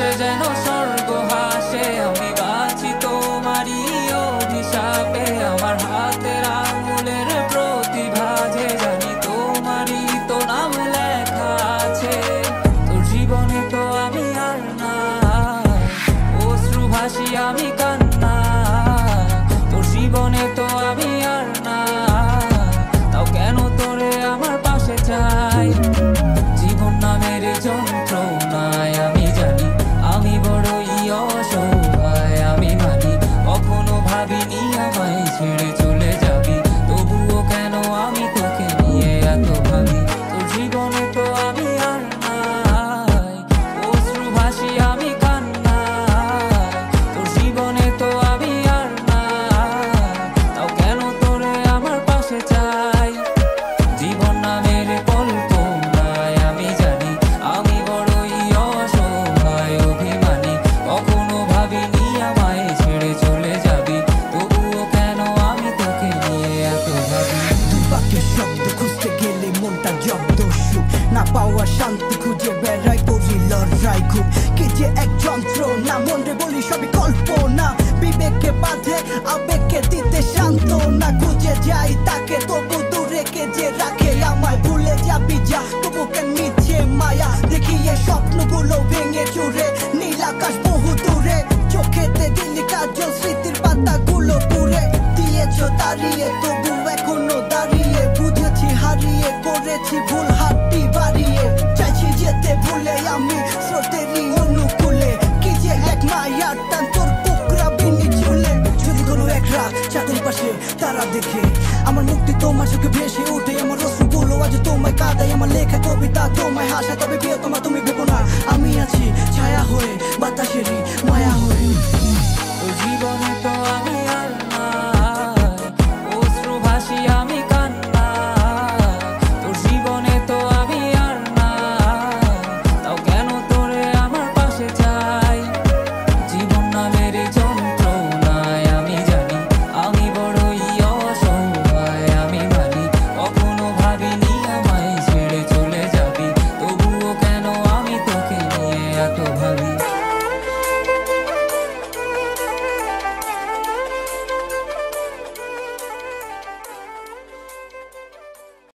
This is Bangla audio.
আকাশে যেন স্বর্গ হাসে, আমি বাঁচি তোমারই অভিশাপে। আমার হাতের আঙুলের প্রতিভা যে জানি তোমারই তো নাম লেখা আছে। তোর জীবনে তো আমি আর না, অশ্রু ভাসি আমি কান্না। তোর জীবনে তো আমি আর না, তাও কেন তোরে আমার পাশে চাই। জীবন নামের যন্ত্রণায় আমি জানি আমি বড়ই অসহায়, আমি মানি কখনো ভাবিনি আমায় ছেড়ে চলে যাবি, তবুও কেন আমি তোকে নিয়ে এত ভাবি। তোর জীবনে তো আমি আর নাই, অশ্রু ভাসি আমি কান্না। তোর জীবনে তো আমি আর না, তাও কেন তোরে আমার পাশে চাই। জীবন নামের কল্পনায় আমি জানি আমি বড়ই অসহায়, অভিমানী কখনো ভাবিনি আমায় ছেড়ে চলে যাবি, তবুও কেন আমি তোকে নিয়ে এত ভাবি। দুই বাক্যের শব্দ খুঁজতে গেলে মনটা জব্দ, সুখ না পাওয়া শান্তি খুঁজে বেড়াই, করি লড়াই খুব। কে যে এক যন্ত্র না, মনে বলি সবই কল্পনা, বিবেককে বাঁধে আবেগকে দিতে শান্ত না। খুঁজে যাই তাকে তবু দূরে কে যে রাখে আমায়, ভুলে যাবি যা তবু কেন নিচ্ছে মায়া। দেখি এই স্বপ্নগুলো ভেঙে চুরে, নীল আকাশ বহু দূরে, চোখেতে দিলি কাজল স্মৃতির পাতাগুলো পুরে দিয়েছ দাঁড়িয়ে, তবু এখনো দাঁড়িয়ে। বুঝেছি হারিয়ে করেছি ভুল, হাতটি বাড়িয়ে চাইছি যেতে ভুলে আমি স্রোতেরই অনুকূলে। কি যে এক মায়ার টান তোর কুকরা বিনি চুলে, যদি কোনো এক রাত চাঁদের পাশে তারা দেখে আমার মুক্তি তোমার চোখে ভেসে ওঠে। আমার অশ্রুগুলো আজ তোমায় কাঁদায়, আমার লেখা কবিতা তোমায় হাসায়, তবে বিয়ে তোমার তুমি ভেবো না আমি আছি ছায়া হয়ে।